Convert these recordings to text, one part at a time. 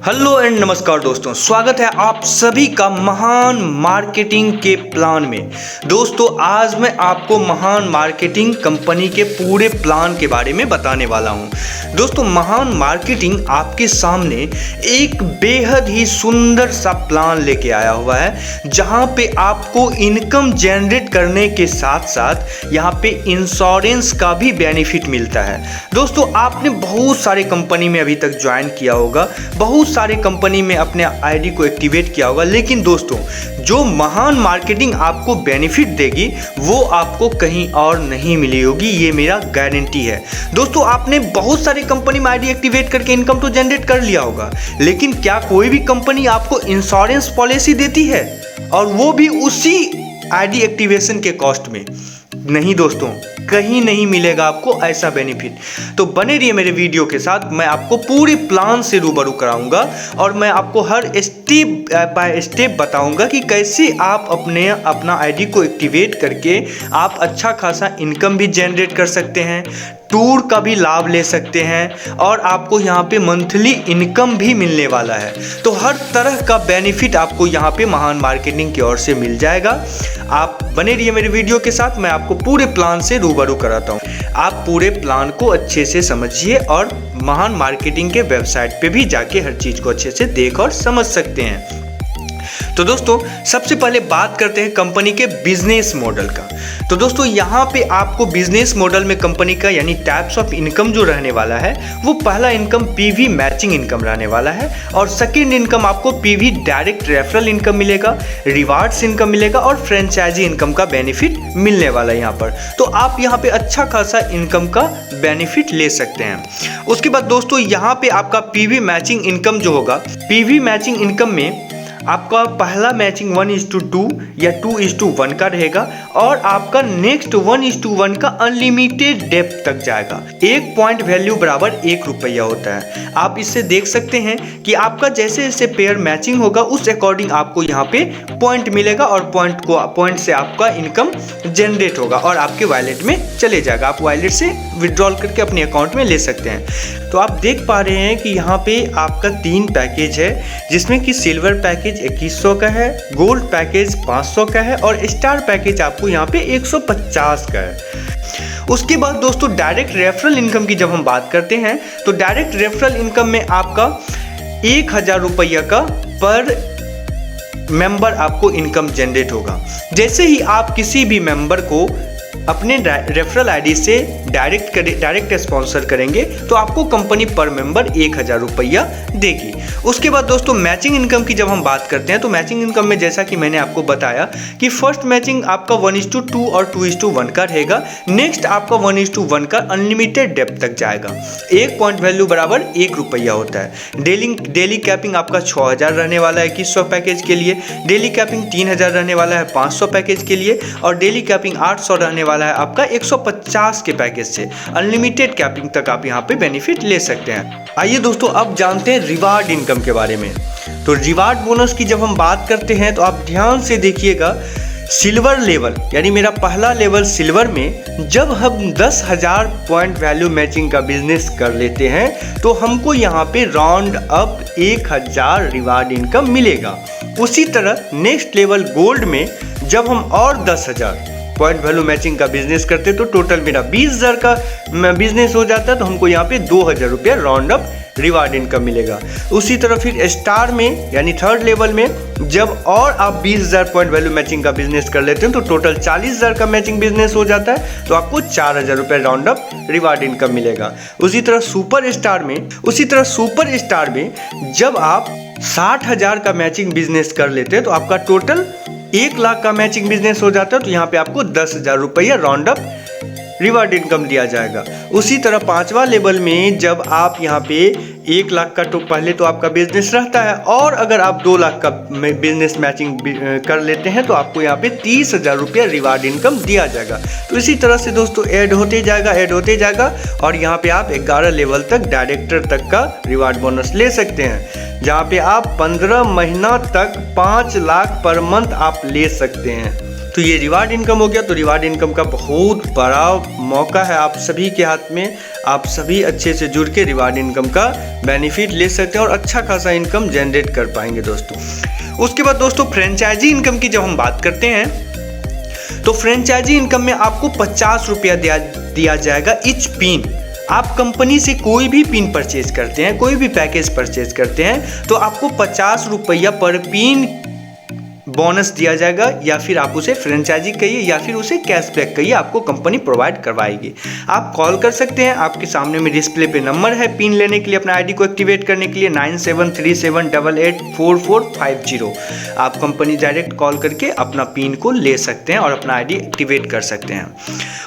Hello and नमस्कार दोस्तों, स्वागत है आप सभी का महान मार्केटिंग के प्लान में। दोस्तों आज मैं आपको महान मार्केटिंग कंपनी के पूरे प्लान के बारे में बताने वाला हूं। दोस्तों महान मार्केटिंग आपके सामने एक बेहद ही सुंदर सा प्लान लेके आया हुआ है, जहां पे आपको इनकम जनरेट करने के साथ साथ यहां पे इंश्योरेंस का भी बेनिफिट मिलता है। दोस्तों आपने बहुत सारे कंपनी में अभी तक ज्वाइन किया होगा, बहुत सारे कंपनी में अपने आईडी को एक्टिवेट किया होगा, लेकिन दोस्तों जो महान मार्केटिंग आपको बेनिफिट देगी वो आपको कहीं और नहीं मिली होगी, ये मेरा गारंटी है। दोस्तों आपने बहुत सारे कंपनी में आईडी एक्टिवेट करके इनकम तो जनरेट कर लिया होगा, लेकिन क्या कोई भी कंपनी आपको इंश्योरेंस पॉलिसी देती है, और वो भी उसी आईडी एक्टिवेशन के कॉस्ट में? नहीं दोस्तों, कहीं नहीं मिलेगा आपको ऐसा बेनिफिट। तो बने रहिए मेरे वीडियो के साथ, मैं आपको पूरे प्लान से रूबरू कराऊंगा और मैं आपको हर स्टेप बाय स्टेप बताऊंगा कि कैसे आप अपना आईडी को एक्टिवेट करके आप अच्छा खासा इनकम भी जनरेट कर सकते हैं, टूर का भी लाभ ले सकते हैं, और आपको यहाँ पे मंथली इनकम भी मिलने वाला है। तो हर तरह का बेनिफिट आपको यहाँ पे महान मार्केटिंग की ओर से मिल जाएगा। आप बने रहिए मेरे वीडियो के साथ, मैं आपको पूरे प्लान से रूबरू कराता हूँ। आप पूरे प्लान को अच्छे से समझिए और महान मार्केटिंग के वेबसाइट पे भी जाके हर चीज़ को अच्छे से देख और समझ सकते हैं। तो दोस्तों सबसे पहले बात करते हैं कंपनी के बिजनेस मॉडल का। तो दोस्तों यहाँ पे आपको बिजनेस मॉडल में कंपनी का यानी टाइप्स ऑफ इनकम जो रहने वाला है, वो पहला इनकम पीवी मैचिंग इनकम रहने वाला है, और सेकंड इनकम आपको पीवी डायरेक्ट रेफरल इनकम मिलेगा, रिवार्ड्स इनकम मिलेगा, और फ्रेंचाइजी इनकम का बेनिफिट मिलने वाला है यहाँ पर। तो आप यहाँ पे अच्छा खासा इनकम का बेनिफिट ले सकते हैं। उसके बाद दोस्तों यहाँ पे आपका पीवी मैचिंग इनकम जो होगा, पीवी मैचिंग इनकम में आपका पहला मैचिंग 1:2 या 2:1 का रहेगा, और आपका नेक्स्ट 1:1 का अनलिमिटेड डेप्थ तक जाएगा। एक पॉइंट वैल्यू बराबर 1 रुपया होता है। आप इससे देख सकते हैं कि आपका जैसे जैसे पेयर मैचिंग होगा उस अकॉर्डिंग आपको यहाँ पे पॉइंट मिलेगा, और पॉइंट से आपका इनकम जनरेट होगा और आपके वॉलेट में चले जाएगा। आप वॉलेट से विड्रॉल करके अपने अकाउंट में ले सकते हैं। तो आप देख पा रहे हैं कि यहाँ पे आपका 3 पैकेज है, जिसमें कि सिल्वर पैकेज 2100 का है, गोल्ड पैकेज 500 का है, और स्टार पैकेज आपको यहाँ पे 150 का है। उसके बाद दोस्तों डायरेक्ट रेफरल इनकम की जब हम बात करते हैं, तो डायरेक्ट रेफरल इनकम में आपका 1000 रुपया का पर मेंबर आपको इनकम जनरेट होगा। जैसे ही आप किसी भी मेंबर को अपने रेफरल आईडी से डायरेक्ट स्पॉन्सर करेंगे तो आपको कंपनी पर मेंबर 1000 रुपया देगी। उसके बाद दोस्तों मैचिंग इनकम की जब हम बात करते हैं, तो मैचिंग इनकम में जैसा कि मैंने आपको बताया कि फर्स्ट मैचिंग आपका 1:2 और 2:1 का रहेगा, नेक्स्ट आपका 1:1 का अनलिमिटेड डेप्थ तक जाएगा। एक पॉइंट वैल्यू बराबर 1 रुपया होता है। डेली कैपिंग आपका 6000 रहने वाला है 2100 पैकेज के लिए, डेली कैपिंग 3000 रहने वाला है 500 पैकेज के लिए, और डेली कैपिंग 800 रहने वाला है आपका 150 के पैकेज से। अनलिमिटेड कैपिंग तक आप यहाँ पे बेनिफिट ले सकते हैं। आइए दोस्तों अब जानते हैं रिवार्ड इनकम के बारे में। तो रिवार्ड बोनस की जब हम बात करते हैं तो आप ध्यान से देखिएगा, सिल्वर लेवल यानी मेरा पहला लेवल सिल्वर में जब हम 10,000 पॉइंट वैल्यू मैचिंग का बिजनेस कर लेते हैं तो हमको यहाँ पे राउंड अप 1000 रिवार्ड इनकम मिलेगा। उसी तरह नेक्स्ट लेवल गोल्ड में जब हम और 10,000 पॉइंट वैल्यू मैचिंग का बिजनेस करते तो टोटल मेरा 20,000 का बिजनेस हो जाता है, तो हमको यहाँ पे 2000 रुपया राउंड अप रिवार्ड इनकम मिलेगा। उसी तरह फिर स्टार में यानी थर्ड लेवल में जब और आप 20,000 पॉइंट वैल्यू मैचिंग का बिजनेस कर लेते हैं तो टोटल 40,000 का मैचिंग बिजनेस हो जाता है, तो आपको 4000 रुपये राउंड अप रिवार्ड इनकम मिलेगा। उसी तरह सुपर स्टार में जब आप 60,000 का मैचिंग बिजनेस कर लेते हैं तो आपका टोटल 1 लाख का मैचिंग बिजनेस हो जाता है, तो यहाँ पे आपको 10,000 रुपया राउंड अप रिवार्ड इनकम दिया जाएगा। उसी तरह 5वां लेवल में जब आप यहाँ पे 1 लाख का तो पहले तो आपका बिजनेस रहता है, और अगर आप 2 लाख का बिजनेस मैचिंग कर लेते हैं तो आपको यहाँ पे 30,000 रुपया रिवार्ड इनकम दिया जाएगा। तो इसी तरह से दोस्तों ऐड होते जाएगा और यहाँ पे आप 11 लेवल तक डायरेक्टर तक का रिवार्ड बोनस ले सकते हैं, जहाँ पे आप 15 महीना तक 5 लाख पर मंथ आप ले सकते हैं। तो ये रिवार्ड इनकम हो गया। तो रिवार्ड इनकम का बहुत बड़ा मौका है आप सभी के हाथ में। आप सभी अच्छे से जुड़ के रिवार्ड इनकम का बेनिफिट ले सकते हैं और अच्छा खासा इनकम जनरेट कर पाएंगे दोस्तों। उसके बाद दोस्तों फ्रेंचाइजी इनकम की जब हम बात करते हैं तो फ्रेंचाइजी इनकम में आपको 50 रुपया दिया जाएगा ईच पिन। आप कंपनी से कोई भी पिन परचेज करते हैं, कोई भी पैकेज परचेज करते हैं तो आपको 50 रुपया पर पिन बोनस दिया जाएगा, या फिर आप उसे फ्रेंचाइजी कहिए या फिर उसे कैशबैक कहिए, आपको कंपनी प्रोवाइड करवाएगी। आप कॉल कर सकते हैं, आपके सामने में डिस्प्ले पे नंबर है पिन लेने के लिए, अपना आईडी को एक्टिवेट करने के लिए 9737884450। आप कंपनी डायरेक्ट कॉल करके अपना पिन को ले सकते हैं और अपना आईडी एक्टिवेट कर सकते हैं।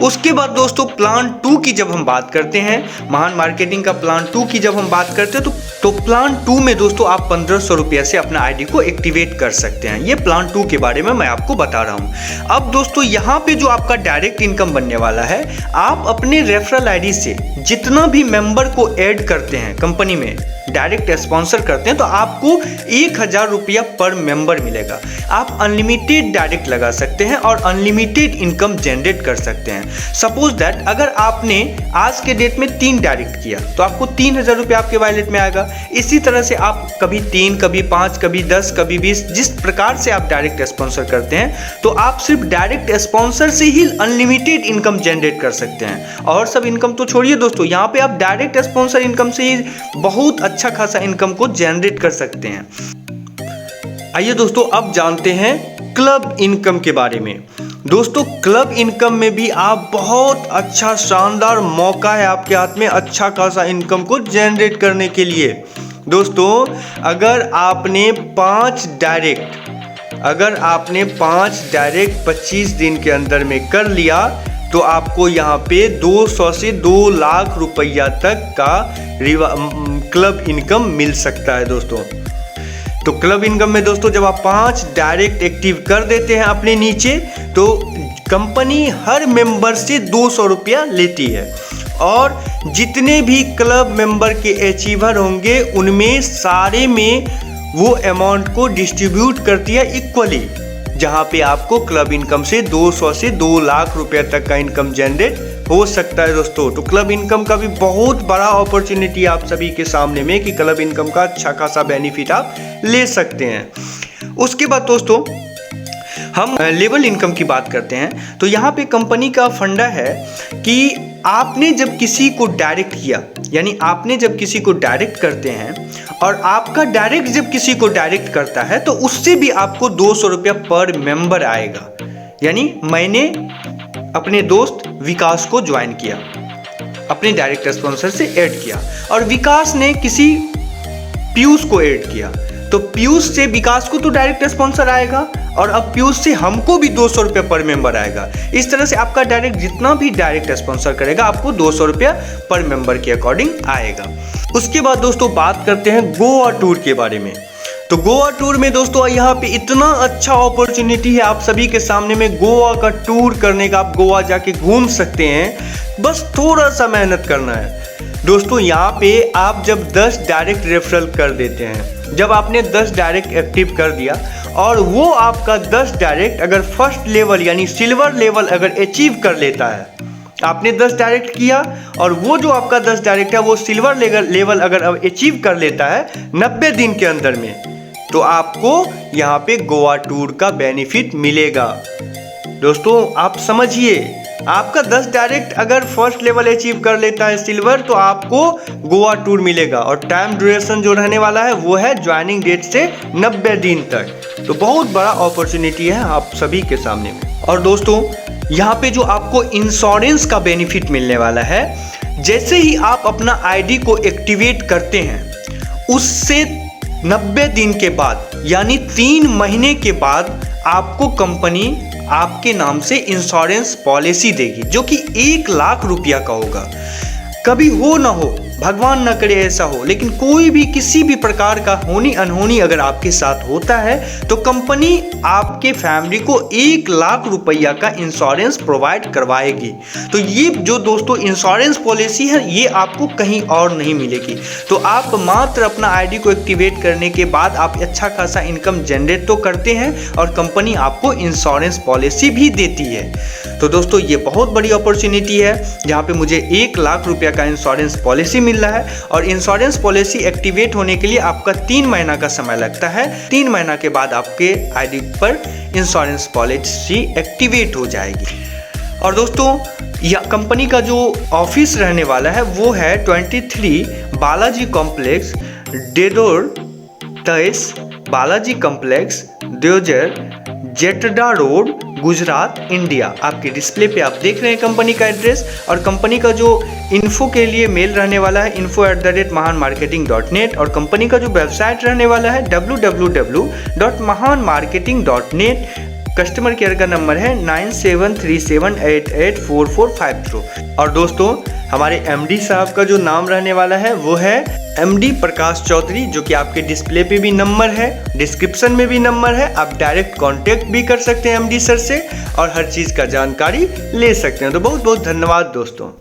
उसके बाद दोस्तों प्लान 2 की जब हम बात करते हैं, महान मार्केटिंग का प्लान 2 की जब हम बात करते हैं तो प्लान 2 में दोस्तों आप 1500 रुपये से अपना आईडी को एक्टिवेट कर सकते हैं। ये प्लान 2 के बारे में मैं आपको बता रहा हूँ। अब दोस्तों यहाँ पे जो आपका डायरेक्ट इनकम बनने वाला है, आप अपने रेफरल आईडी से जितना भी मेंबर को ऐड करते हैं कंपनी में, डायरेक्ट स्पॉन्सर करते हैं, तो आपको 1000 रुपया पर मेंबर मिलेगा। आप अनलिमिटेड डायरेक्ट लगा सकते हैं और अनलिमिटेड इनकम जनरेट कर सकते हैं। सपोज दैट अगर आपने आज के डेट में 3 डायरेक्ट किया तो आपको 3000 रुपया आपके वॉलेट में आएगा। इसी तरह से आप कभी 3, कभी 5, कभी 10, कभी 20, जिस प्रकार से आप डायरेक्ट स्पॉन्सर करते हैं तो आप सिर्फ डायरेक्ट स्पॉन्सर से ही अनलिमिटेड इनकम जनरेट कर सकते हैं। और सब इनकम तो छोड़िए दोस्तों, यहाँ पे आप डायरेक्ट स्पॉन्सर इनकम से ही बहुत अच्छा खासा इनकम को जनरेट कर सकते हैं। आइए दोस्तों अब जानते हैं क्लब इनकम के बारे में। दोस्तों क्लब इनकम में भी आप बहुत अच्छा शानदार मौका है आपके हाथ में अच्छा खासा इनकम को जनरेट करने के लिए। दोस्तों अगर आपने 5 डायरेक्ट 25 दिन के अंदर में कर लिया तो आपको यहाँ पे 200 से 2 लाख रुपया तक का क्लब इनकम मिल सकता है दोस्तों। तो क्लब इनकम में दोस्तों जब आप 5 डायरेक्ट एक्टिव कर देते हैं अपने नीचे तो कंपनी हर मेंबर से 200 रुपया लेती है और जितने भी क्लब मेंबर के अचीवर होंगे उनमें सारे में वो अमाउंट को डिस्ट्रीब्यूट करती है इक्वली, जहाँ पे आपको क्लब इनकम से 200 से 2 लाख रुपया तक का इनकम जनरेट हो सकता है दोस्तों। तो क्लब इनकम का भी बहुत बड़ा अपॉर्चुनिटी आप सभी के सामने में कि क्लब इनकम का अच्छा खासा बेनिफिट आप ले सकते हैं। उसके बाद दोस्तों हम लेवल इनकम की बात करते हैं। तो यहाँ पे कंपनी का फंडा है कि आपने जब किसी को डायरेक्ट किया, यानी आपने जब किसी को डायरेक्ट करते हैं और आपका डायरेक्ट जब किसी को डायरेक्ट करता है तो उससे भी आपको 200 रुपया पर मेंबर आएगा। यानी मैंने अपने दोस्त विकास को ज्वाइन किया, अपने डायरेक्ट स्पॉन्सर से ऐड किया और विकास ने किसी पीयूष को ऐड किया तो पीयूष से विकास को तो डायरेक्ट स्पॉन्सर आएगा और अब पीयूष से हमको भी 200 रुपया पर मेंबर आएगा। इस तरह से आपका डायरेक्ट जितना भी डायरेक्ट स्पॉन्सर करेगा आपको 200 रुपया पर मेंबर के अकॉर्डिंग आएगा। उसके बाद दोस्तों बात करते हैं गोवा टूर के बारे में। तो गोवा टूर में दोस्तों यहाँ पे इतना अच्छा अपॉर्चुनिटी है आप सभी के सामने में गोवा का टूर करने का। आप गोवा जाके घूम सकते हैं, बस थोड़ा सा मेहनत करना है दोस्तों। यहाँ पे आप जब 10 डायरेक्ट रेफरल कर देते हैं, जब आपने 10 डायरेक्ट एक्टिव कर दिया और वो आपका 10 डायरेक्ट अगर फर्स्ट लेवल यानी सिल्वर लेवल अगर अचीव कर लेता है, आपने 10 डायरेक्ट किया और वो जो आपका 10 डायरेक्ट है वो सिल्वर लेवल अगर अचीव कर लेता है 90 दिन के अंदर में, तो आपको यहाँ पे गोवा टूर का बेनिफिट मिलेगा। दोस्तों आप समझिए, आपका 10 डायरेक्ट अगर फर्स्ट लेवल अचीव कर लेता है सिल्वर तो आपको गोवा टूर मिलेगा और टाइम ड्यूरेशन जो रहने वाला है वो है ज्वाइनिंग डेट से 90 दिन तक। तो बहुत बड़ा अपॉर्चुनिटी है आप सभी के सामने में। और दोस्तों यहाँ पे जो आपको इंश्योरेंस का बेनिफिट मिलने वाला है, जैसे ही आप अपना आईडी को एक्टिवेट करते हैं उससे 90 दिन के बाद यानी 3 महीने के बाद आपको कंपनी आपके नाम से इंश्योरेंस पॉलिसी देगी जो कि 1 लाख रुपया का होगा। कभी हो ना हो भगवान न करे ऐसा हो, लेकिन कोई भी किसी भी प्रकार का होनी अनहोनी अगर आपके साथ होता है तो कंपनी आपके फैमिली को 1 लाख रुपया का इंश्योरेंस प्रोवाइड करवाएगी। तो ये जो दोस्तों इंश्योरेंस पॉलिसी है ये आपको कहीं और नहीं मिलेगी। तो आप मात्र अपना आईडी को एक्टिवेट करने के बाद आप अच्छा खासा इनकम जनरेट तो करते हैं और कंपनी आपको इंश्योरेंस पॉलिसी भी देती है। तो दोस्तों ये बहुत बड़ी अपॉर्चुनिटी है जहाँ पे मुझे 1 लाख रुपया का इंश्योरेंस पॉलिसी मिल रहा है और इंश्योरेंस पॉलिसी एक्टिवेट होने के लिए आपका 3 महीना का समय लगता है। 3 महीना के बाद आपके आईडी पर इंश्योरेंस पॉलिसी एक्टिवेट हो जाएगी। और दोस्तों यह कंपनी का जो ऑफिस रहने वाला है वो है 23 बालाजी कॉम्प्लेक्स, डेदोर 23 बालाजी कॉम्प्लेक्स, देवजर, जेटडा रोड, गुजरात, इंडिया। आपके डिस्प्ले पे आप देख रहे हैं कंपनी का एड्रेस। और कंपनी का जो इन्फो के लिए मेल रहने वाला है info@mahanmarketing.net और कंपनी का जो वेबसाइट रहने वाला है www.mahanmarketing.net। कस्टमर केयर का नंबर है 9737884450। और दोस्तों हमारे एमडी साहब का जो नाम रहने वाला है वो है एमडी प्रकाश चौधरी, जो कि आपके डिस्प्ले पे भी नंबर है, डिस्क्रिप्शन में भी नंबर है। आप डायरेक्ट कांटेक्ट भी कर सकते हैं एमडी सर से और हर चीज़ का जानकारी ले सकते हैं। तो बहुत बहुत धन्यवाद दोस्तों।